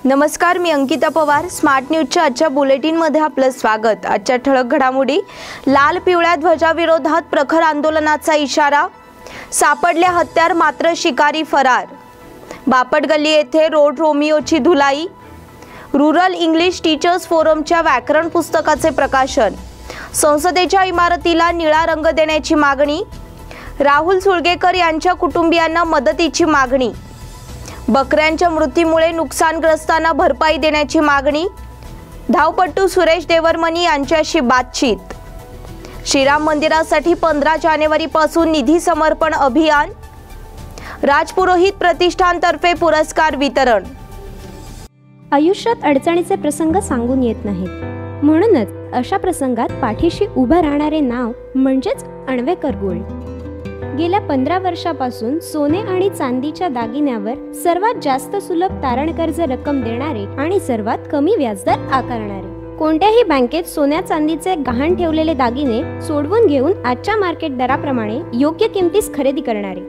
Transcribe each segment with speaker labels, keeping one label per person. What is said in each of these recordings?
Speaker 1: नमस्कार, मी अंकिता पवार। स्मार्ट न्यूजच्या आजच्या बुलेटिनमध्ये आपलं स्वागत। आजच्या ठळक घडामोडी। लाल पिवळ्या ध्वजाविरोधात प्रखर आंदोलनाचा इशारा। सापडले हत्यार मात्र शिकारी फरार। बापटगल्ली येथे रोड रोमिओची धुलाई। रूरल इंग्लिश टीचर्स फोरमच्या व्याकरण पुस्तकाचे प्रकाशन। संसदेच्या इमारतीला निळा रंग देण्याची मागणी। राहुल सुळगेकर यांच्या कुटुंबियांना मदतीची मागणी। बकऱ्यांच्या मृत्यूमुळे नुकसानग्रस्तांना भरपाई देण्याची मागणी। धावपटू सुरेश देवरमनी यांच्याशी बातचीत। श्रीराम मंदिरासाठी 15 जानेवारीपासून निधी समर्पण अभियान। राजपुरोहित प्रतिष्ठानतर्फे पुरस्कार वितरण।
Speaker 2: आयुष्यात अडचणीचे प्रसंग सांगून येत नाहीत, म्हणूनच अशा प्रसंगात पाठीशी उभं राहणारे नाव म्हणजेच अण्वेकर गोल्ड। गेल्या 15 वर्षापासून सोने आणि चांदीच्या दागिन्यावर सर्वात जास्त सुलभ तारण कर्ज रक्कम देणारे आणि सर्वात कमी व्याजदर आकारणारे। कोणत्याही बँकेत सोन्या चांदीचे गहाण ठेवलेले दागिने सोडवून घेऊन आजच्या मार्केट दराप्रमाणे योग्य किमतीस खरेदी करणारे।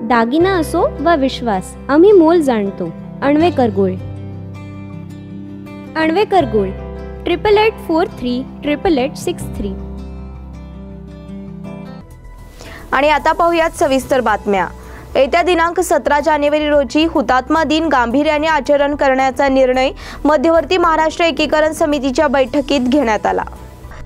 Speaker 2: दागिना असो वा विश्वास, आम्ही मोल जाणतो। अण्वेकर गोल्ड। अण्वेकर गोल्ड 8884388863।
Speaker 1: आणि आता पाहूयात सविस्तर बातम्या। येत्या दिनांक 17 जानेवारी रोजी हुतात्मा दिन गांभीर्याने आचरण करण्याचा निर्णय मध्यवर्ती महाराष्ट्र एकीकरण समितीच्या बैठकीत घेण्यात आला।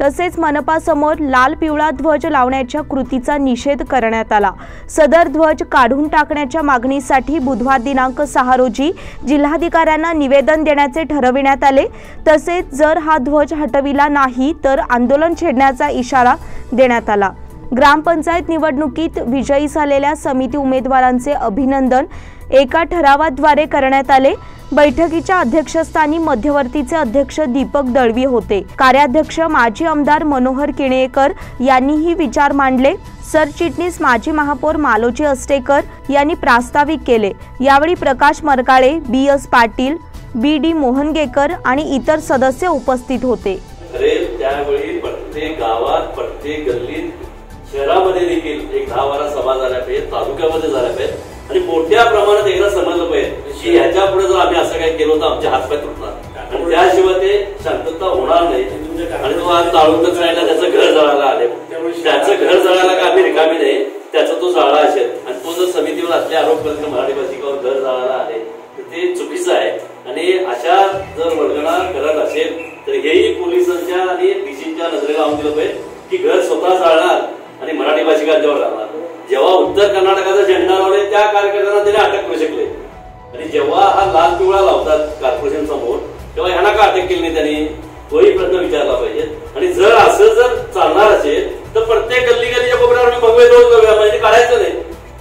Speaker 1: तसेच मनपा समोर लाल पिवळा ध्वज लावण्याच्या कृतीचा निषेध करण्यात आला। सदर ध्वज काढून टाकण्याच्या मागणीसाठी बुधवार दिनांक 6 रोजी जिल्हाधिकाऱ्यांना निवेदन देण्याचे ठरविण्यात आले। तसेच जर हा ध्वज हटविला नाही तर आंदोलन छेडण्याचा इशारा देण्यात आला। ग्रामपंचायत निवडणुकीत विजयी झालेल्या समिती उमेदवारांचे अभिनंदन एका ठरावाद्वारे करण्यात आले। बैठकीच्या अध्यक्षस्थानी मध्यवर्तीचे अध्यक्ष दीपक दळवी होते। कार्याध्यक्ष माजी आमदार मनोहर किणेकर यांनीही विचार मांडले। सरचिटणीस माजी महापौर मालोजी अस्टेकर यांनी प्रास्ताविक केले। यावेळी प्रकाश मरकाळे, BS पाटील, BD मोहनगेकर आणि इतर सदस्य उपस्थित होते।
Speaker 3: त्यावेळी प्रत्येक गावात, प्रत्येक गल्लीत, शहरामध्ये देखील एक 10-12 सभा झाल्या पाहिजे, तालुक्यामध्ये झाल्या पाहिजे आणि मोठ्या प्रमाणात एकदा समजलं पाहिजे की ह्याच्या पुढे जर आम्ही असं काही केलं तर आमचे हातपाय तुटणार आणि त्याशिवाय ते शांतता होणार नाही। आणि तो आज ताळुंकच राहिला, त्याचं घर जळायला आले, त्याचं घर जळायला का आम्ही रिकामी नाही, त्याचा तो जाळा असेल आणि तो जर समितीवर असले आरोप करत मराठी भाषिकावर घर जळायला आले तर ते चुकीचं आहे। आणि अशा जर वळगणा करत असेल तर हेही पोलिसांच्या आणि DCच्या नजरेला लावून दिलं पाहिजे की घर स्वतः जाळणार आणि मराठी भाषिकांच्यावर राहणार। जेव्हा उत्तर कर्नाटकाचा झेंडा लावले त्या कार्यकर्त्यांना त्यांनी अटक करू शकले आणि जेव्हा हा लाल पिवळा लावतात कॉर्पोरेशन समोर तेव्हा ह्यांना का अटक केली नाही त्यांनी, तोही प्रश्न विचारला पाहिजे। आणि जर असं जर चालणार असेल तर प्रत्येक गल्ली गल्लीच्या कोपऱ्यावर भगवे दोष करूया, म्हणजे काढायचं नाही।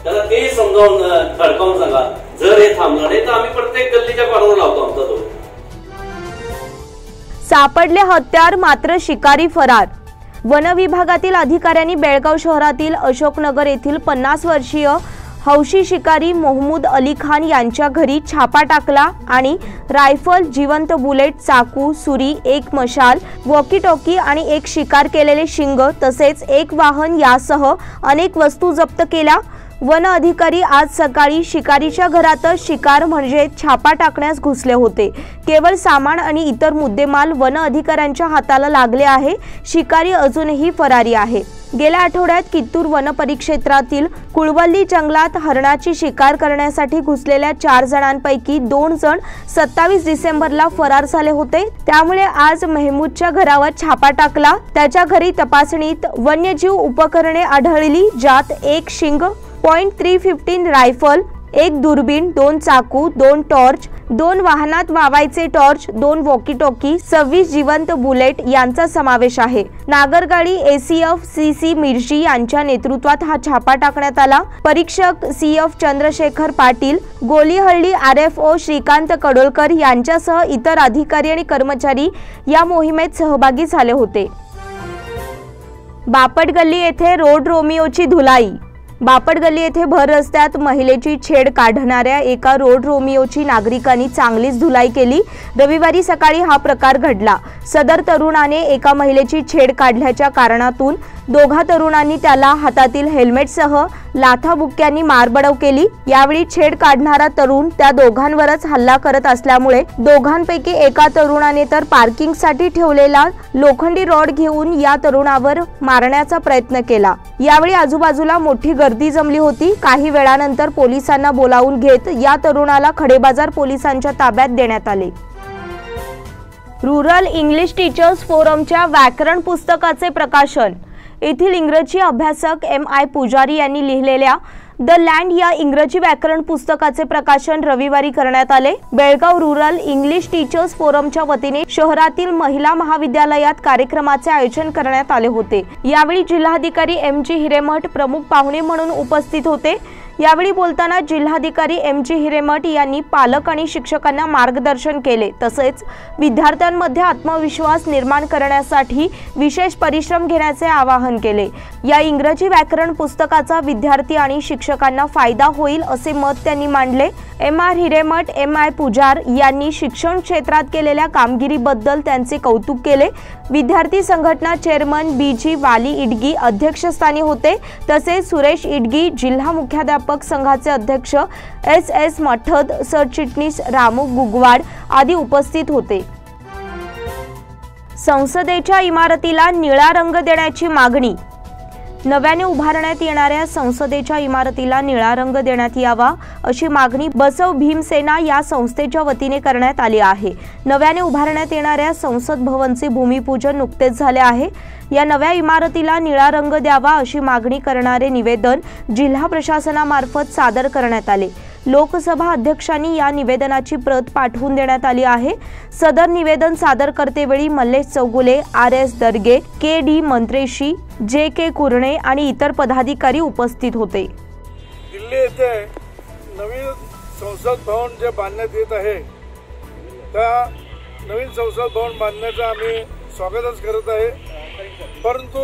Speaker 3: त्याला तेही समजावून धडकावून सांगा, जर हे थांबणार नाही तर आम्ही प्रत्येक गल्लीच्या कॉर्नरवर लावतो आमचा तो।
Speaker 1: सापडले हत्यार मात्र शिकारी फरार। वन विभागातील अधिकाऱ्यांनी बेळगाव शहरातील अशोकनगर येथील 50 वर्षीय हौशी शिकारी मोहम्मद अली खान यांच्या घरी छापा टाकला आणि रायफल, जिवंत बुलेट, चाकू, सुरी, एक मशाल, वॉकी टॉकी आणि एक शिकार केलेले शिंग तसेच एक वाहन यासह अनेक वस्तू जप्त केल्या। वन अधिकारी आज सकाळी शिकारीच्या घरातच शिकार म्हणजे छापा टाकण्यास घुसले होते। केवळ सामान आणि इतर मुद्देमाल वन अधिकाऱ्यांच्या हाताला लागले आहे। शिकारी अजूनही फरारी आहे। गेल्या आठवड्यात कित्तूर वन परिक्षेत्रातील कुळवल्ली जंगलात हरणाची शिकार करण्यासाठी घुसलेल्या 4 जणांपैकी 2 जण 27 डिसेंबरला फरार झाले होते। त्यामुळे आज महमूदच्या घरावर छापा टाकला। त्याच्या घरी तपासणीत वन्यजीव उपकरणे आढळली, ज्यात एक शिंग, .315 रायफल, एक दुर्बीण, 2 चाकू, 2 टॉर्च, 2 वाहनात वावायचे टॉर्च, 2 वॉकी टॉकी, 26 जिवंत बुलेट यांचा समावेश आहे। नागरगाडी ACF CC मिर्ची यांच्या नेतृत्वात हा छापा टाकण्यात आला। परीक्षक CF चंद्रशेखर पाटील, गोलीहळ्ळी RFO श्रीकांत कडोलकर यांच्यासह इतर अधिकारी आणि कर्मचारी या मोहिमेत सहभागी झाले होते। बापटगल्ली येथे रोड रोमिओची धुलाई। बापट गल्ली येथे भर रस्त्यात महिलेची छेड काढणाऱ्या एका रोड रोमिओची नागरिकांनी चांगलीच धुलाई केली। रविवारी सकाळी हा प्रकार घडला। सदर तरुणाने एका महिलेची छेड काढल्याच्या कारणातून दोघा तरुणांनी त्याला हातातील हेल्मेटसह लाथाबुक्क्यांनी मारबडव केली। यावेळी छेड काढणारा तरुण त्या दोघांवरच हल्ला करत असल्यामुळे दोघांपैकी एका तरुणाने तर पार्किंगसाठी ठेवलेला लोखंडी रॉड घेऊन या तरुणावर मारण्याचा प्रयत्न केला। यावेळी आजूबाजूला मोठी गर्दी जमली होती। काही वेळानंतर पोलिसांना बोलावून घेत या तरुणाला खडेबाजार पोलिसांच्या ताब्यात देण्यात आले। रूरल इंग्लिश टीचर्स फोरमच्या व्याकरण पुस्तकाचे प्रकाशन। येथील इंग्रजी अभ्यासक MI पुजारी यांनी लिहिलेल्या द लँड या इंग्रजी व्याकरण पुस्तकाचे प्रकाशन रविवारी करण्यात आले। बेळगाव रूरल इंग्लिश टीचर्स फोरमच्या वतीने शहरातील महिला महाविद्यालयात कार्यक्रमाचे आयोजन करण्यात आले होते। यावेळी जिल्हाधिकारी MG हिरेमठ प्रमुख पाहुणे म्हणून उपस्थित होते। यावेळी बोलताना जिल्हाधिकारी MG हिरेमठ यांनी पालक आणि शिक्षकांना मार्गदर्शन केले, तसेच विद्यार्थ्यांमध्ये आत्मविश्वास निर्माण करण्यासाठी विशेष परिश्रम घेण्याचे आवाहन केले। या इंग्रजी व्याकरण पुस्तकाचा विद्यार्थी आणि शिक्षकांना फायदा होईल असे मत त्यांनी मांडले। MR हिरेमठ MI पुजार यांनी शिक्षण क्षेत्रात केलेल्या कामगिरीबद्दल त्यांचे कौतुक केले। विद्यार्थी संघटना चेअरमन BG वाली इडगी अध्यक्षस्थानी होते, तसेच सुरेश इडगी जिल्हा मुख्याध्यापक संघाचे अध्यक्ष SS मठद, सरचिटणीस रामू गुगवाड आदी उपस्थित होते। संसदेच्या इमारतीला निळा रंग देण्याची मागणी। नव्याने उभारण्यात येणाऱ्या संसदेच्या इमारतीला निळा रंग देण्यात यावा अशी मागणी बसव भीमसेना या संस्थेच्या वतीने करण्यात आली आहे। नव्याने उभारण्यात येणाऱ्या संसद भवनचे भूमिपूजन नुकतेच झाले आहे। या नव्या इमारतीला निळा रंग द्यावा अशी मागणी करणारे निवेदन जिल्हा प्रशासनामार्फत सादर करण्यात आले। लोकसभा अध्यक्षांनी या निवेदनाची प्रत पाठवून देण्यात आली आहे। सदर निवेदन सादर करतेवेळी मल्लेश चौगुले, RS दर्गे, KD मंत्रेशी, JK कुरणे आणि इतर पदाधिकारी उपस्थित होते।
Speaker 4: दिल्ली येथे नवीन संसद भवन जे बांधण्यात येत आहे, त्या नवीन संसद भवन बांधण्याचं आम्ही स्वागतच करत आहे। परंतु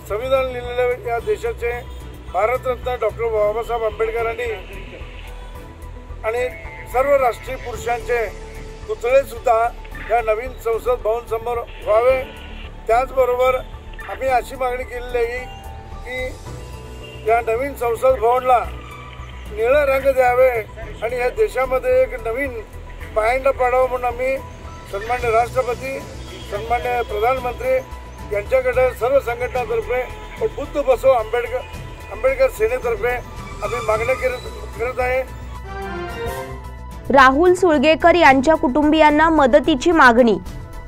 Speaker 4: संविधान लिहिलेल्या या देशाचे भारतरत्न डॉक्टर बाबासाहेब आंबेडकरांनी आणि सर्व राष्ट्रीय पुरुषांचे पुतळे सुद्धा या नवीन संसद भवन समोर व्हावे। त्याचबरोबर आम्ही अशी मागणी केलेली आहे की या नवीन संसद भवनला निळा रंग द्यावे आणि या देशामध्ये एक नवीन पायंडा पाडावा म्हणून आम्ही सन्मान्य राष्ट्रपती, सन्मान्य प्रधानमंत्री यांच्याकडे सर्व संघटनातर्फे व बुद्ध बसव आंबेडकर सेनेतर्फे आम्ही मागणी करत आहे।
Speaker 1: राहुल सुळगेकर यांच्या कुटुंबियांना मदतीची मागणी।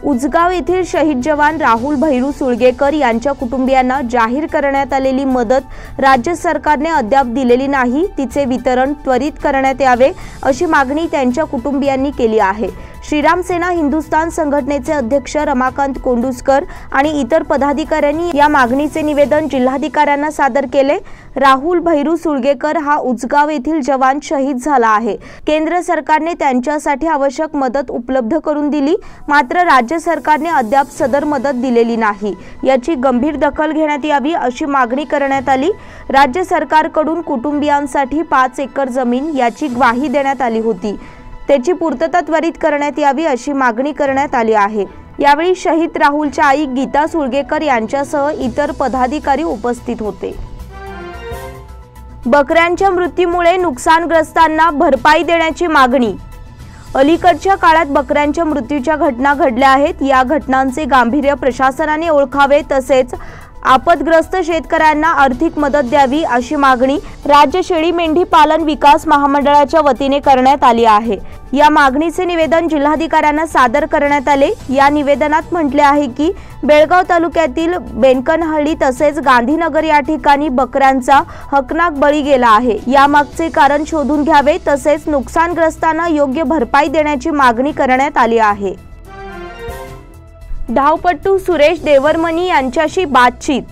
Speaker 1: उजगाव येथील शहीद जवान राहुल भैरू सुळगेकर यांच्या कुटुंबियांना जाहीर करण्यात आलेली मदत राज्य सरकारने अद्याप दिलेली नाही, तिचे वितरण त्वरित करण्यात यावे अशी मागणी त्यांच्या कुटुंबियांनी केली आहे। श्रीराम सेना हिंदुस्थान संघटनेचे अध्यक्ष रमाकांत कोंडुस्कर आणि इतर पदाधिकाऱ्यांनी या मागणीचे निवेदन जिल्हाधिकाऱ्यांना सादर केले। राहुल भैरू सुळगेकर हा उजगाव येथील जवान शहीद झाला आहे। केंद्र सरकारने त्यांच्यासाठी आवश्यक मदत उपलब्ध करून दिली, मात्र राज्य सरकारने अद्याप सदर मदत दिलेली नाही। याची गंभीर दखल घेण्यात यावी अशी मागणी करण्यात आली। राज्य सरकारकडून कुटुंबियांसाठी 5 एकर जमीन याची ग्वाही देण्यात आली होती, त्याची पूर्तता त्वरित करण्यात यावी अशी मागणी करण्यात आली आहे। यावेळी शहीद राहुलच्या आई गीता सुळगेकर यांच्यासह इतर पदाधिकारी उपस्थित होते। बकऱ्यांच्या मृत्यूमुळे नुकसानग्रस्तांना भरपाई देण्याची मागणी। अलीकडच्या काळात बकऱ्यांच्या मृत्यूच्या घटना घडल्या आहेत। या घटनांचे गांभीर्य प्रशासनाने ओळखावे, तसेच आपदग्रस्त शेतकऱ्यांना आर्थिक मदत द्यावी अशी मागणी राज्य शेळी मेंढी पालन विकास महामंडळाच्या वतीने करण्यात आली आहे। या मागणीचे निवेदन जिल्हाधिकाऱ्यांना सादर करण्यात आले। या निवेदनात म्हटले आहे की बेळगाव तालुक्यातील बेनकनहळ्ळी तसेच गांधीनगर या ठिकाणी बकऱ्यांचा हकनाक बळी गेला आहे। यामागचे कारण शोधून घ्यावे, तसेच नुकसानग्रस्तांना योग्य भरपाई देण्याची मागणी करण्यात आली आहे। धावपटू सुरेश देवरमनी यांच्याशी बातचीत।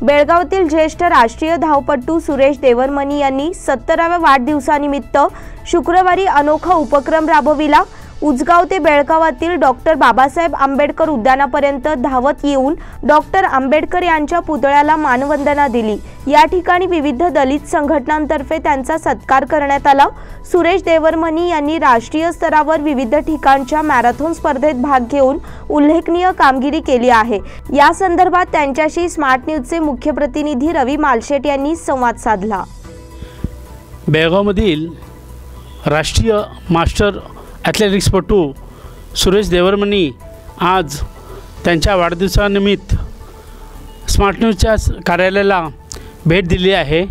Speaker 1: बेळगावातील ज्येष्ठ राष्ट्रीय धावपटू सुरेश देवरमनी यांनी 70व्या वाढदिवसानिमित्त शुक्रवारी अनोखा उपक्रम राबविला। उजगाव ते बेळगावातील डॉक्टर बाबासाहेब आंबेडकर उद्यानापर्यंत धावत येऊन डॉक्टर आंबेडकर यांच्या पुतळ्याला मानवंदना दिली। या ठिकाणी विविध दलित संघटनांतर्फे त्यांचा सत्कार करण्यात आला। सुरेश देवरमणी यांनी राष्ट्रीय स्तरावर विविध ठिकाणच्या मॅरेथॉन स्पर्धेत भाग घेऊन उल्लेखनीय कामगिरी केली आहे। या संदर्भात त्यांच्याशी स्मार्ट न्यूजचे मुख्य प्रतिनिधी रवी मालशेट यांनी संवाद साधला।
Speaker 5: बेळगावमधील राष्ट्रीय मास्टर ॲथलेटिक्सपटू सुरेश देवरमणी आज त्यांच्या वाढदिवसानिमित्त स्मार्ट न्यूजच्या कार्यालयाला भेट दिली आहे।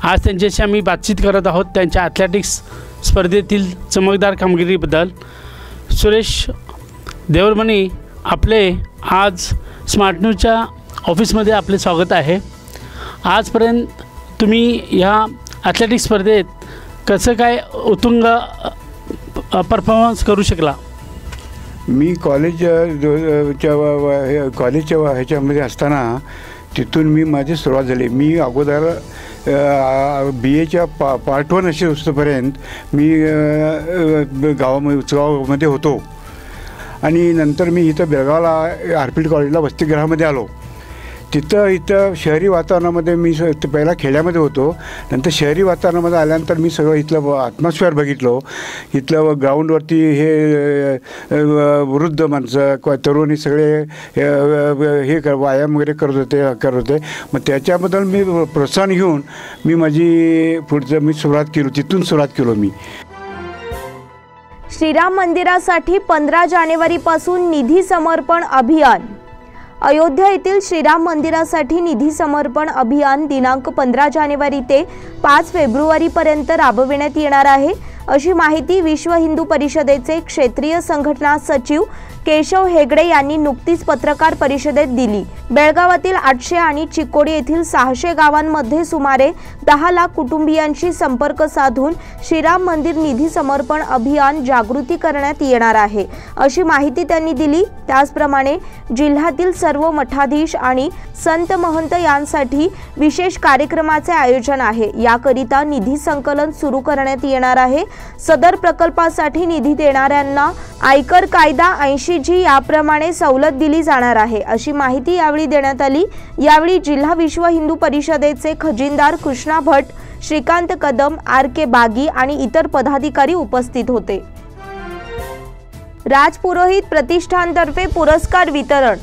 Speaker 5: आज त्यांच्याशी आम्ही बातचीत करत आहोत त्यांच्या ॲथलेटिक्स स्पर्धेतील चमकदार कामगिरीबद्दल। सुरेश देवरमणी, आपले आज स्मार्ट न्यूजच्या ऑफिसमध्ये आपले स्वागत आहे। आजपर्यंत तुम्ही ह्या ॲथलेटिक्स स्पर्धेत कसं काय उत्तुंग परफॉर्मन्स करू शकला?
Speaker 6: मी कॉलेजच्या ह्याच्यामध्ये असताना तिथून माझी सुरुवात झाली। मी अगोदर BAच्या पार्ट 1 अशी असतोपर्यंत मी गावामध्ये होतो आणि नंतर मी इथं बेळगावला RPT कॉलेजला वसतिगृहामध्ये आलो। इथं शहरी वातावरणामध्ये मी पहिला खेड्यामध्ये होतो, नंतर शहरी वातावरणामध्ये आल्यानंतर मी सगळं इथलं ॲटमॉस्फिअर बघितलो। इथलं ग्राउंडवरती हे वृद्ध माणसं तरुणी सगळे हे व्यायाम वगैरे करत होते। मग त्याच्याबद्दल मी प्रोत्साहन घेऊन मी सुरुवात केली, तिथून सुरुवात केलो मी।
Speaker 1: श्रीराम मंदिरासाठी 15 जानेवारीपासून निधी समर्पण अभियान। अयोध्या येथील श्रीराम मंदिरासाठी निधी समर्पण अभियान दिनांक 15 जानेवारी ते 5 फेब्रुवारीपर्यंत राबविण्यात येणार आहे, अशी माहिती विश्व हिंदू परिषदेचे क्षेत्रीय संघटना सचिव केशव हेगडे यांनी नुकतीच पत्रकार परिषदेत दिली। बेळगावातील 800 आणि चिकोडी येथील 600 गावांमध्ये सुमारे 10 लाख कुटुंबियांशी संपर्क साधून श्रीराम मंदिर निधी समर्पण अभियान जागृती करण्यात येणार आहे, अशी माहिती त्यांनी दिली। त्याचप्रमाणे जिल्ह्यातील सर्व मठाधीश आणि संत महंत यांसाठी विशेष कार्यक्रमाचे आयोजन आहे। याकरिता निधी संकलन सुरू करण्यात येणार आहे। सदर प्रकल्पासाठी निधी देणाऱ्यांना आयकर कायदा 80G याप्रमाणे सवलत दिली जाणार आहे, अशी माहिती यावेळी देण्यात आली। यावेळी जिल्हा विश्व हिंदू परिषदेचे खजिनदार कृष्णा भट, श्रीकांत कदम, RK बागी आणि इतर पदाधिकारी उपस्थित होते। राजपुरोहित प्रतिष्ठानतर्फे पुरस्कार वितरण।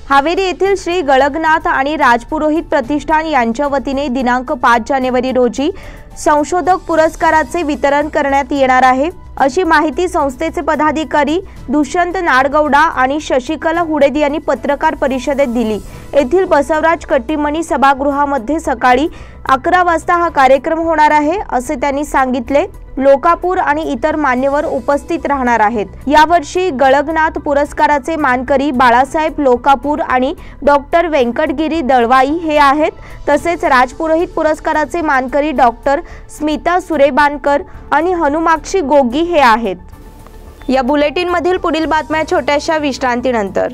Speaker 1: हावेरी येथील श्री गळगनाथ आणि राजपुरोहित प्रतिष्ठान यांच्या वतीने दिनांक 5 जानेवारी रोजी संशोधक पुरस्काराचे वितरण करण्यात येणार आहे, अशी माहिती संस्थेचे पदाधिकारी दुष्यंत नाडगौडा आणि शशिकला हुडेद यांनी पत्रकार परिषदेत दिली। येथील बसवराज कट्टीमणी सभागृहामध्ये सकाळी 11 वाजता हा कार्यक्रम होणार आहे, असे त्यांनी सांगितले। लोकापूर आणि इतर मान्यवर उपस्थित राहणार आहेत। यावर्षी गळगनाथ पुरस्काराचे मानकरी बाळासाहेब लोकापूर आणि डॉक्टर व्यंकटगिरी दळवाई हे आहेत। तसेच राजपुरोहित पुरस्काराचे मानकरी डॉक्टर स्मिता सुरेबानकर आणि हनुमाक्षी गोगी हे आहेत। या बुलेटिन मधील पुढील बातम्या छोट्याशा विश्रांतीनंतर।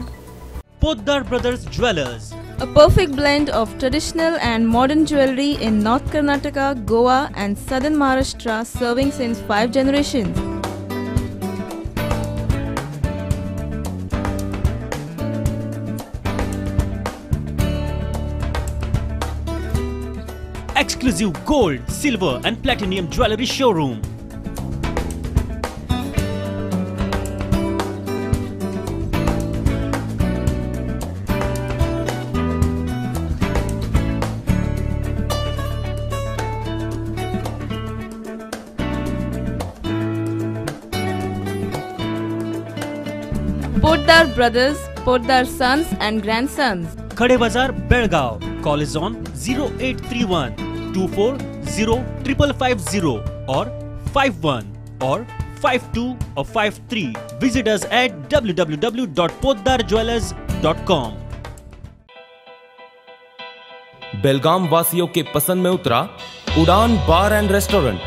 Speaker 7: Poddar brothers jewellers,
Speaker 8: a perfect blend of traditional and modern jewelry in North Karnataka, Goa and Southern Maharashtra, serving since 5 generations.
Speaker 7: exclusive gold, silver and platinum jewelry showroom.
Speaker 8: Poddar Brothers, Poddar Sons and Grandsons.
Speaker 7: Khade Bazar, Belgaum. Call is on 0831 240 or 51 or 52 or 53. Visit us at www.poddarjewelers.com.
Speaker 9: बेलगाम वासियों के पसंद में उतरा उड़ान बार end restaurant.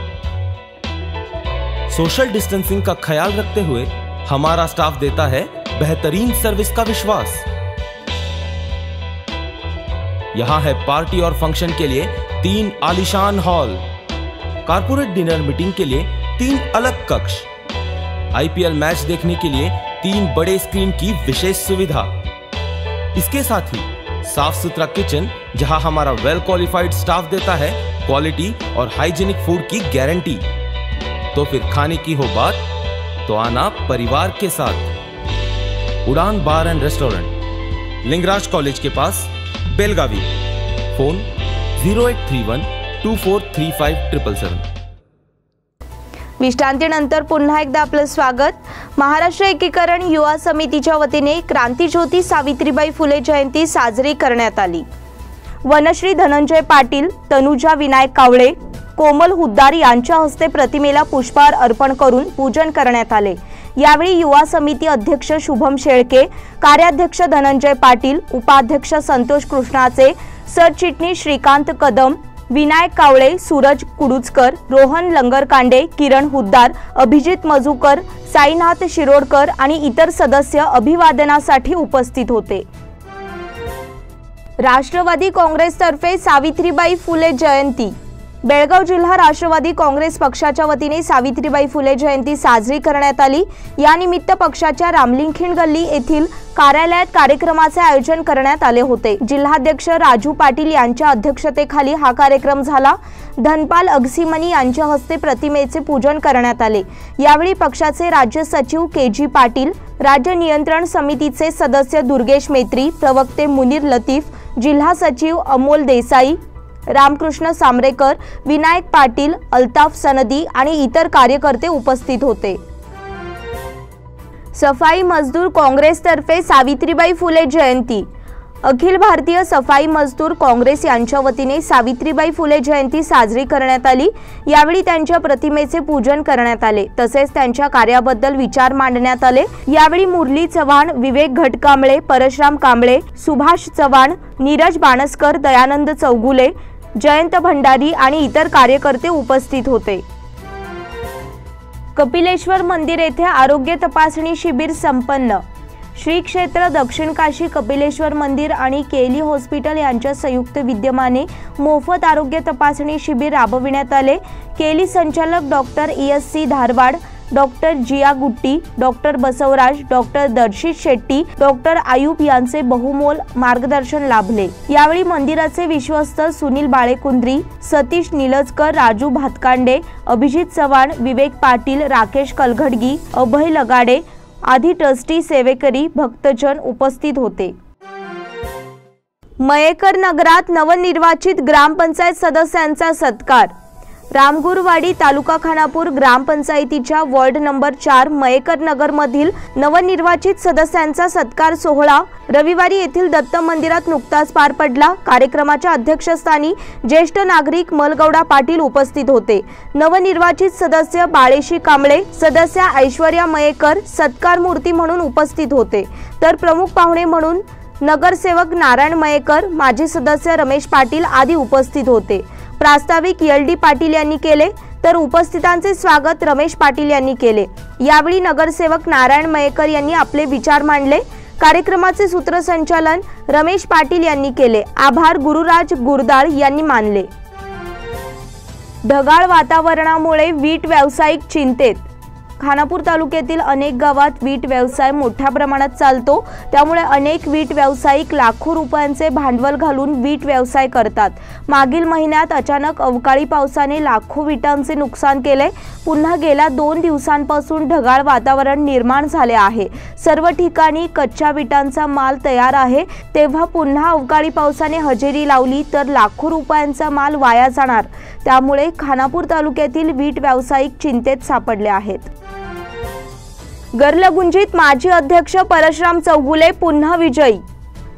Speaker 9: Social distancing का ख्याल रखते हुए हमारा स्टाफ देता है बेहतरीन सर्विस का विश्वास। यहां है पार्टी और फंक्शन के लिए 3 आलीशान हॉल, कारपोरेट डिनर मीटिंग के लिए 3 अलग कक्ष, IPL मैच देखने के लिए 3 बड़े स्क्रीन की विशेष सुविधा। इसके साथ ही साफ सुथरा किचन, जहां हमारा वेल क्वालिफाइड स्टाफ देता है क्वालिटी और हाइजीनिक फूड की गारंटी। तो फिर खाने की हो बात तो आना परिवार के साथ। उड़ान बार एंड रेस्टोरेंट, लिंगराज कॉलेज के पास, बेलगावी। फोन 0831 2435
Speaker 1: विश्रांतीनंतर पुन्हा एकदा आपलं स्वागत। महाराष्ट्र एकीकरण युवा समितीच्या वतीने क्रांतीज्योती सावित्रीबाई फुले जयंती साजरी करण्यात आली। वनश्री धनंजय पाटील, तनुजा विनायक कावळे, कोमल हुद्दार यांच्या हस्ते प्रतिमेला पुष्पहार अर्पण करून पूजन करण्यात आले। यावेळी युवा समिती अध्यक्ष शुभम शेळके, कार्याध्यक्ष धनंजय पाटील, उपाध्यक्ष संतोष कृष्णाचे, सरचिटणीस श्रीकांत कदम, विनायक कावळे, सूरज कुडुचकर, रोहन लंगरकांडे, किरण हुद्दार, अभिजित मजुकर, साईनाथ शिरोडकर आणि इतर सदस्य अभिवादनासाठी उपस्थित होते। राष्ट्रवादी काँग्रेसतर्फे सावित्रीबाई फुले जयंती। बेळगाव जिल्हा राष्ट्रवादी काँग्रेस पक्षाच्या वतीने सावित्रीबाई फुले जयंती साजरी करण्यात आली। या निमित्त पक्षाच्या रामलिंगखिंड गल्ली येथील कार्यालयात कार्यक्रमाचे आयोजन करण्यात आले होते। जिल्हाध्यक्ष राजू पाटील यांच्या अध्यक्षतेखाली हा कार्यक्रम झाला। धनपाल अगसीमनी यांच्या हस्ते प्रतिमेचे पूजन करण्यात आले। यावेळी पक्षाचे राज्य सचिव KG पाटील, राज्य नियंत्रण समितीचे सदस्य दुर्गेश मेत्री, प्रवक्ते मुनीर लतीफ, जिल्हा सचिव अमोल देसाई, रामकृष्ण सामरेकर, विनायक पाटील, अल्ताफ सनदी आणि इतर कार्यकर्ते उपस्थित होते। सफाई मजदूर काँग्रेसतर्फे सावित्रीबाई फुले जयंती। अखिल भारतीय सफाई मजदूर काँग्रेस यांच्या वतीने सावित्रीबाई फुले जयंती साजरी करण्यात आली। यावेळी त्यांच्या प्रतिमेचे पूजन करण्यात आले, तसेच त्यांच्या कार्याबद्दल विचार मांडण्यात आले। यावेळी मुरली चव्हाण, विवेक घटकांबळे, परशुराम कांबळे, सुभाष चव्हाण, नीरज बाणस्कर, दयानंद चौगुले, जयंत भंडारी आणि इतर कार्यकर्ते उपस्थित होते। कपिलेश्वर मंदिर येथे आरोग्य तपासणी शिबिर संपन्न। श्री क्षेत्र दक्षिण काशी कपिलेश्वर मंदिर आणि केली हॉस्पिटल यांच्या संयुक्त विद्यमाने मोफत आरोग्य तपासणी शिबिर राबविण्यात आले। केली संचालक डॉक्टर ESC धारवाड, डॉक्टर जिया गुट्टी, डॉक्टर बसवराज, डॉक्टर दर्शित शेट्टी, डॉक्टर आयुब यांचे बहुमोल मार्गदर्शन लाभले। यावेळी मंदिराचे विश्वस्त सुनील बाळेकुंद्री, सतीश निलजकर, राजू भातकांडे, अभिजित चव्हाण, विवेक पाटील, राकेश कलघडगी, अभय लगाडे आदी ट्रस्टी, सेवेकरी, भक्तजन उपस्थित होते। मयेकर नगरात नवनिर्वाचित ग्रामपंचायत सदस्यांचा सत्कार। रामगुरवाडी तालुका खानापूर ग्रामपंचायतीच्या वॉर्ड नंबर 4 मयेकर नगर मधील नवनिर्वाचित सदस्यांचा सत्कार सोहळा रविवारी येथील दत्त मंदिरात नुकताच पार पडला। कार्यक्रमाच्या अध्यक्षस्थानी ज्येष्ठ नागरिक मलगौडा पाटील उपस्थित होते। नवनिर्वाचित सदस्य बाळेशी कांबळे, सदस्य ऐश्वर्या मयेकर सत्कार मूर्ती म्हणून उपस्थित होते, तर प्रमुख पाहुणे म्हणून नगरसेवक नारायण मयेकर, माजी सदस्य रमेश पाटील आदी उपस्थित होते। प्रास्ताविक LD पाटील यांनी केले, तर उपस्थितांचे स्वागत रमेश पाटील यांनी केले। यावेळी नगरसेवक नारायण मयेकर यांनी आपले विचार मांडले। कार्यक्रमाचे सूत्रसंचालन रमेश पाटील यांनी केले। आभार गुरुराज गुरदाळ यांनी मानले। ढगाळ वातावरणामुळे वीट व्यावसायिक चिंतेत। खानापूर तालुक्यातील अनेक गावात वीट व्यवसाय मोठ्या प्रमाणात चालतो, त्यामुळे अनेक वीट व्यावसायिक लाखो रुपयांचे भांडवल घालून वीट व्यवसाय करतात। मागील महिन्यात अचानक अवकाळी पावसाने लाखो विटांचे नुकसान केले। पुन्हा गेल्या 2 दिवसांपासून ढगाळ वातावरण निर्माण झाले आहे। सर्व ठिकाणी कच्च्या विटांचा माल तयार आहे, तेव्हा पुन्हा अवकाळी पावसाने हजेरी लावली तर लाखो रुपयांचा माल वाया जाणार। त्यामुळे खानापूर तालुक्यातील वीट व्यावसायिक चिंतेत सापडले आहेत। गर्लगुंजीत माजी अध्यक्ष परशुराम चौगुले पुन्हा विजयी।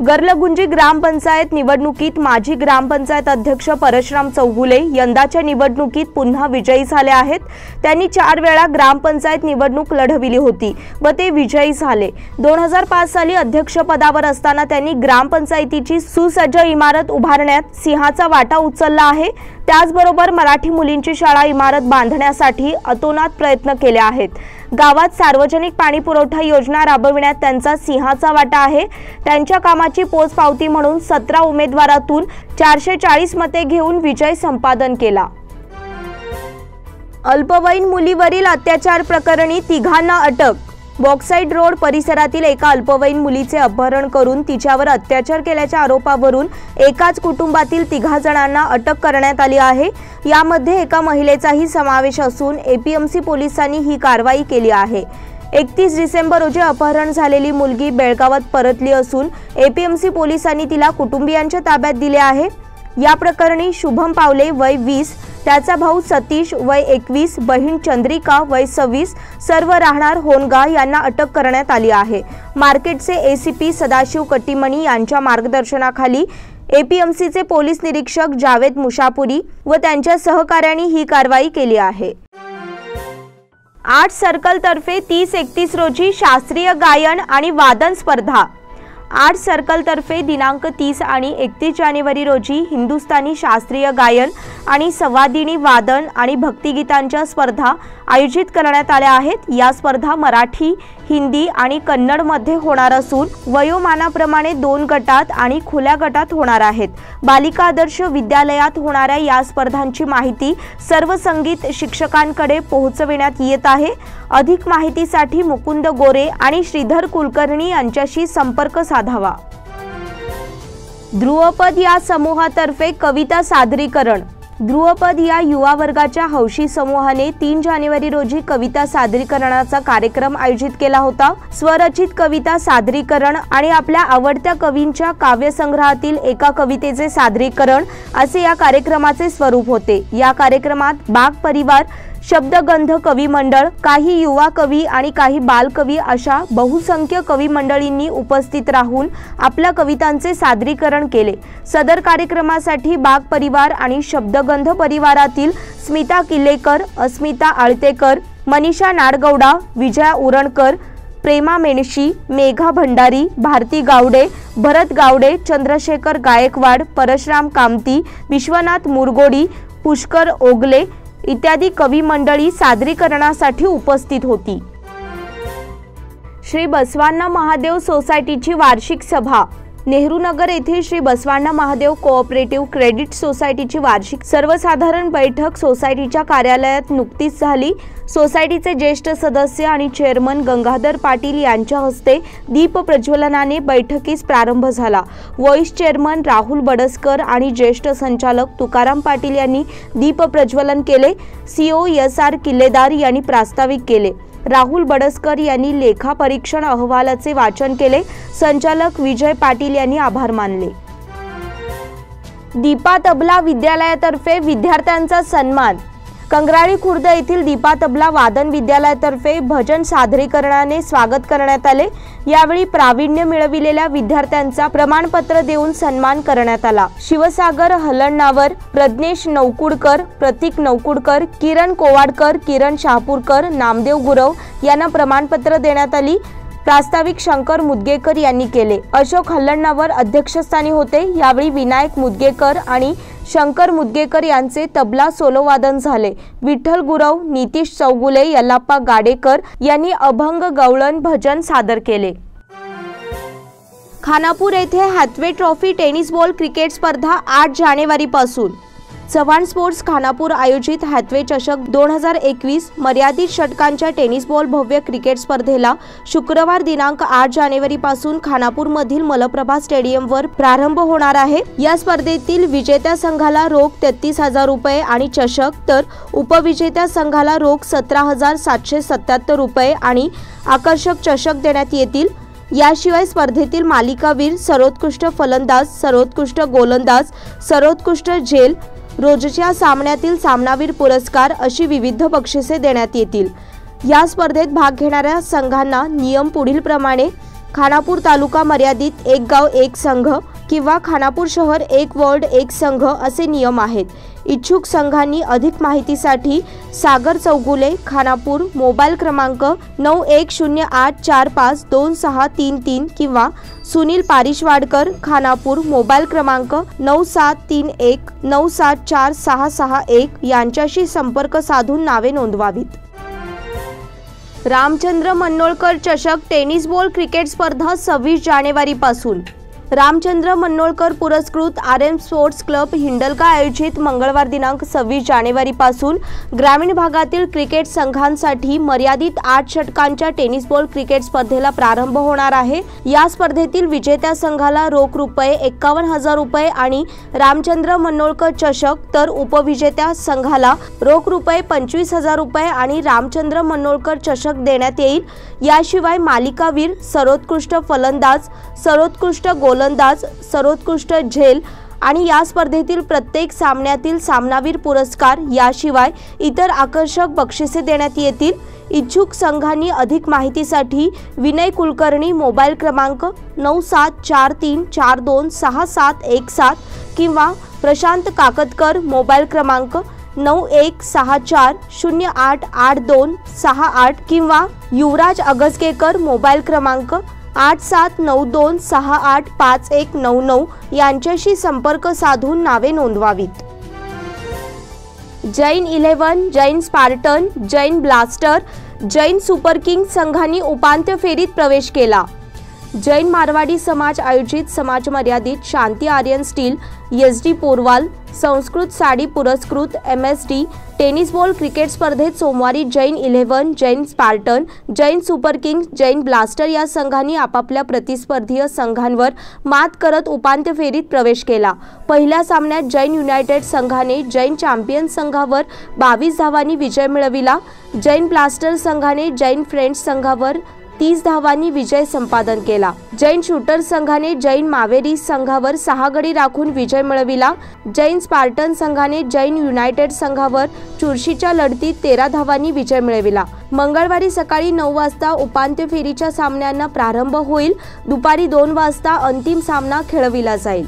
Speaker 1: गर्लगुंजी ग्रामपंचायत निवडणुकीत माजी ग्रामपंचायत अध्यक्ष परशुराम चौगुले यंदाच्या निवडणुकीत पुन्हा विजयी झाले आहेत। त्यांनी 4 वेळा ग्रामपंचायत निवडणूक लढविली होती व ते विजयी झाले। 2005 साली अध्यक्षपदावर असताना त्यांनी ग्रामपंचायतीची सुसज्ज इमारत उभारण्यात सिंहाचा वाटा उचलला आहे। त्याचबरोबर मराठी मुलींची शाळा इमारत बांधण्यासाठी अतोनात प्रयत्न केले आहेत। गावात सार्वजनिक पाणी पुरवठा योजना राबविण्यात त्यांचा सिंहाचा वाटा आहे। त्यांच्या कामाची पोचपावती म्हणून 17 उमेदवारातून 440 मते घेऊन विजय संपादन केला। अल्पवयीन मुलीवरील अत्याचार प्रकरणी तिघांना अटक. बॉक्साईड रोड परिसरातील एका अल्पवयीन मुलीचे अपहरण करून तिच्यावर अत्याचार केल्याच्या आरोपावरून एकाच कुटुंबातील 3 जणांना अटक करण्यात आली आहे. यामध्ये एका महिलेचाही समावेश असून एपीएमसी पोलिसांनी ही कारवाई केली आहे. 31 डिसेंबर रोजी अपहरण झालेली मुलगी बेळगावात परतली असून एपीएमसी पोलिसांनी तिला कुटुंबियांच्या ताब्यात दिले आहे. या प्रकरणी शुभम पावले वय 20, त्याचा भाऊ सतीश वय 21, बहीण चंद्रिका वय 26 सर्व राहणार होनगा यांना अटक करण्यात आली आहे. मार्केटचे एसीपी सदाशिव कट्टीमणी यांच्या मार्गदर्शनाखाली एपीएमसीचे पोलीस निरीक्षक जावेद मुशापुरी व त्यांच्या सहकाऱ्यांनी ही कारवाई केली आहे. आर्ट सर्कल तर्फे 30-31 रोजी शास्त्रीय गायन आणि वादन स्पर्धा. आर्ट सर्कल तर्फे दिनांक 30 आणि 31 जानेवारी रोजी हिंदुस्थानी शास्त्रीय गायन आणि संवादिनी वादन आणि भक्तिगीतांच्या स्पर्धा आयोजित करण्यात आल्या आहेत. या स्पर्धा मराठी, हिंदी आणि कन्नडमध्ये होणार असून वयोमानाप्रमाणे 2 गटात आणि खुल्या गटात होणार आहेत. बालिका आदर्श विद्यालयात होणाऱ्या या स्पर्धांची माहिती सर्व संगीत शिक्षकांकडे पोहोचविण्यात येत आहे. अधिक माहितीसाठी मुकुंद गोरे आणि श्रीधर कुलकर्णी यांच्याशी संपर्क साधावा. ध्रुवपद या समूहातर्फे कविता सादरीकरण. ध्रुवपद या युवा वर्गाच्या हौशी समूहाने 3 जानेवारी रोजी कविता सादरीकरणाचा कार्यक्रम आयोजित केला होता. स्वरचित कविता सादरीकरण आणि आपल्या आवडत्या कवींच्या काव्यसंग्रहातील एका कवितेचे सादरीकरण असे या कार्यक्रमाचे स्वरूप होते. या कार्यक्रमात बाग परिवार, शब्दगंध कवी मंडळ, काही युवा कवी आणि काही बालकवी अशा बहुसंख्य कवी मंडळींनी उपस्थित राहून आपल्या कवितांचे सादरीकरण केले. सदर कार्यक्रमासाठी बाग परिवार आणि शब्दगंध परिवारातील स्मिता किल्लेकर, अस्मिता आळतेकर, मनीषा नाडगौडा, विजया उरणकर, प्रेमा मेणशी, मेघा भंडारी, भारती गावडे, भरत गावडे, चंद्रशेखर गायकवाड, परशुराम कामती, विश्वनाथ मुरगोडी, पुष्कर ओगले इत्यादी कवी मंडळी सादरीकरणासाठी उपस्थित होती. श्री बसवांना महादेव सोसायटीची वार्षिक सभा. नेहरूनगर येथील श्री बसवांना महादेव कोऑपरेटिव्ह क्रेडिट सोसायटीची वार्षिक सर्वसाधारण बैठक सोसायटीच्या कार्यालयात नुकतीच झाली. सोसायटीचे ज्येष्ठ सदस्य आणि चेअरमन गंगाधर पाटील यांच्या हस्ते दीप प्रज्वलनाने बैठकीस प्रारंभ झाला. व्हाईस चेअरमन राहुल बडसकर आणि ज्येष्ठ संचालक तुकाराम पाटील यांनी दीप प्रज्वलन केले. सीओ SR किल्लेदार यांनी प्रास्ताविक केले. राहुल बडसकर यांनी लेखा परीक्षण अहवालाचे वाचन केले. संचालक विजय पाटील यांनी आभार मानले. दीपा तबला विद्यालयातर्फे विद्यार्थ्यांचा सन्मान. कंगराळी खुर्द येथील दीपा तबला वादन विद्यालयातर्फे भजन सादरीकरणाने स्वागत करण्यात आले. यावेळी प्रावीण्य मिळविलेल्या विद्यार्थ्यांचा प्रमाणपत्र देऊन सन्मान करण्यात आला. शिवसागर हलणनावर, प्रज्ञेश नौकुडकर, प्रतीक नौकुडकर, किरण कोवाडकर, किरण शहापूरकर, नामदेव गुरव यांना प्रमाणपत्र देण्यात आली. प्रास्ताविक शंकर मुदगेकर यांनी केले. अशोक हल्लणनावर अध्यक्षस्थानी होते. यावेळी विनायक मुदगेकर आणि शंकर मुदगेकर यांचे तबला सोलो वादन झाले. विठ्ठल गुरव, नितीश चौगुले, यल्लाप्पा गाडेकर यांनी अभंग गवळण भजन सादर केले. खानापूर येथे Hathway trophy tennis ball cricket स्पर्धा 8 जानेवारीपासून. चव्हाण स्पोर्ट्स खानापूर आयोजित हॅथवे चषक 2021 मर्यादित षटकांच्या टेनिस बॉल भव्य क्रिकेट स्पर्धेला शुक्रवार दिनांक 8 जानेवारीपासून खानापूरमधील मलप्रभा स्टेडियमवर प्रारंभ होणार आहे. या स्पर्धेतील विजेत्या संघाला रोख 33,000 रुपये आणि चषक, तर उपविजेत्या संघाला रोख 17,777 रुपये आणि आकर्षक चषक देण्यात येतील. याशिवाय स्पर्धेतील मालिकावीर, सर्वोत्कृष्ट फलंदाज, सर्वोत्कृष्ट गोलंदाज, सर्वोत्कृष्ट झेल, रोजच्या सामन्यातील सामनावीर पुरस्कार अशी विविध बक्षिसे देण्यात येतील. या स्पर्धेत भाग घेणाऱ्या संघांना नियम पुढील प्रमाणे: खानापूर तालुका मर्यादित 1 गाव 1 संघ किंवा खानापूर शहर 1 वॉर्ड 1 संघ असे नियम आहेत. इच्छुक संघांनी अधिक माहितीसाठी सागर चौगुले, खानापूर, मोबाईल क्रमांक 9108452633 किंवा सुनील पारिशवाडकर, खानापूर, मोबाईल क्रमांक 9731974661 यांच्याशी संपर्क साधून नावे नोंदवावीत. रामचंद्र मन्नोळकर चषक टेनिस बॉल क्रिकेट स्पर्धा 26 जानेवारीपासून. रामचंद्र मन्नोळकर पुरस्कृत RM स्पोर्ट्स क्लब हिंडलगा आयोजित मंगळवार दिनांक 26 जानेवारी पासून ग्रामीण भागातील क्रिकेट संघांसाठी मर्यादित 8 षटकांच्या टेनिस बॉल क्रिकेट स्पर्धेला प्रारंभ होणार आहे। या स्पर्धेतील विजेत्या संघाला रोख रुपये 51,000 रुपये आणि रामचंद्र मन्नोळकर चषक, तर उपविजेत्या संघाला रोख रुपये 25,000 रुपये आणि रामचंद्र मन्नोळकर चषक देण्यात येईल। याशिवाय मालिकावीर, सर्वोत्कृष्ट फलंदाज, सर्वोत्कृष्ट गोलंदाज, सर्वोत्कृष्ट झेल आणि या स्पर्धेतील प्रत्येक सामन्यातील सामनावीर पुरस्कार याशिवाय इतर आकर्षक बक्षिसे देण्यात येतील। इच्छुक संघांनी अधिक माहितीसाठी विनय कुलकर्णी मोबाईल क्रमांक 9743426717 किंवा प्रशांत काकतकर मोबाईल क्रमांक 9164088268 किंवा युवराज अगसकेकर मोबाईल क्रमांक 8792685199 यांच्याशी संपर्क साधून नावे नोंदवावीत। Jain 11, Jain Spartan, Jain Blaster, Jain Super King संघांनी उपांत्य फेरीत प्रवेश केला। जैन मारवाडी समाज आयोजित समाज मर्यादित शांती आर्यन स्टील SD पोरवाल संस्कृत साडी पुरस्कृत MSD टेनिस बॉल क्रिकेट स्पर्धेत सोमवारी Jain 11, Jain Spartan, Jain Super king, Jain blaster या संघांनी आपापल्या प्रतिस्पर्धीय संघांवर मात करत उपांत्य फेरीत प्रवेश केला। पहिल्या सामन्यात जैन युनायटेड संघाने जैन चॅम्पियन संघावर 22 धावांनी विजय मिळविला। जैन ब्लास्टर संघाने जैन फ्रेंड्स संघावर 30 धावांनी विजय संपादन केला। जैन शूटर संघाने जैन मावेरी संघावर 6 गडी राखून विजय मिळविला। जैन स्पार्टन संघाने जैन युनायटेड संघावर चुरशीच्या लढतीत 13 धावांनी विजय मिळविला। मंगळवारी सकाळी 9 वाजता उपांत्य फेरीच्या सामन्यांना प्रारंभ होईल। दुपारी 2 वाजता अंतिम सामना खेळविला जाईल।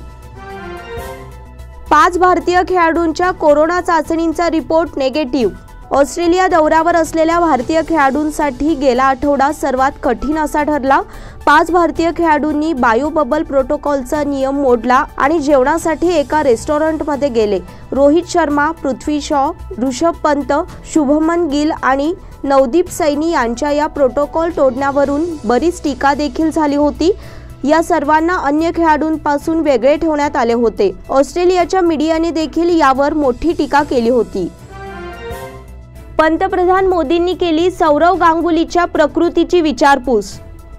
Speaker 1: 5 भारतीय खेळाडूंच्या कोरोना चाचणींचा रिपोर्ट निगेटिव्ह। ऑस्ट्रेलिया दौऱ्यावर असलेल्या भारतीय खेळाडूंसाठी गेला आठवडा सर्वात कठीण असा ठरला। 5 भारतीय खेळाडूंनी बायो बबल प्रोटोकॉलचा नियम मोडला आणि जेवणासाठी एका रेस्टॉरंटमध्ये गेले। रोहित शर्मा, पृथ्वी शॉ, ऋषभ पंत, शुभमन गिल आणि नवदीप सैनी यांच्या या प्रोटोकॉल तोडण्यावरून बरीच टीका देखील झाली होती। या सर्वांना अन्य खेळाडूंपासून वेगळे ठेवण्यात आले होते। ऑस्ट्रेलियाच्या मीडियाने देखील यावर मोठी टीका केली होती। पंतप्रधान मोदींनी केली सौरव गांगुलीच्या प्रकृतीची विचारपूस।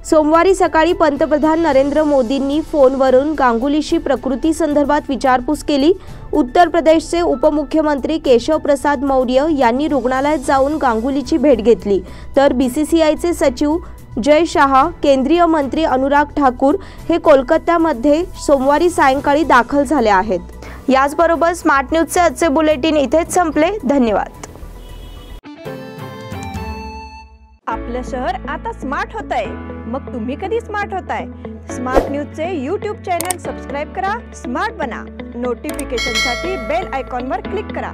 Speaker 1: सोमवारी सकाळी पंतप्रधान नरेंद्र मोदींनी फोनवरून गांगुलीशी प्रकृती संदर्भात विचारपूस केली। उत्तर प्रदेशचे उपमुख्यमंत्री केशव प्रसाद मौर्य यांनी रुग्णालयात जाऊन गांगुलीची भेट घेतली, तर BCCIचे सचिव जय शहा, केंद्रीय मंत्री अनुराग ठाकूर हे कोलकात्यामध्ये सोमवारी सायंकाळी दाखल झाले आहेत। याचबरोबर स्मार्ट न्यूजचे आजचे बुलेटिन इथेच संपले। धन्यवाद।
Speaker 10: आपलं शहर आता स्मार्ट होतंय, मग तुम्ही कधी स्मार्ट होताय? स्मार्ट न्यूजचे YouTube चॅनल सबस्क्राइब करा, स्मार्ट बना। नोटिफिकेशनसाठी बेल आयकॉनवर क्लिक करा।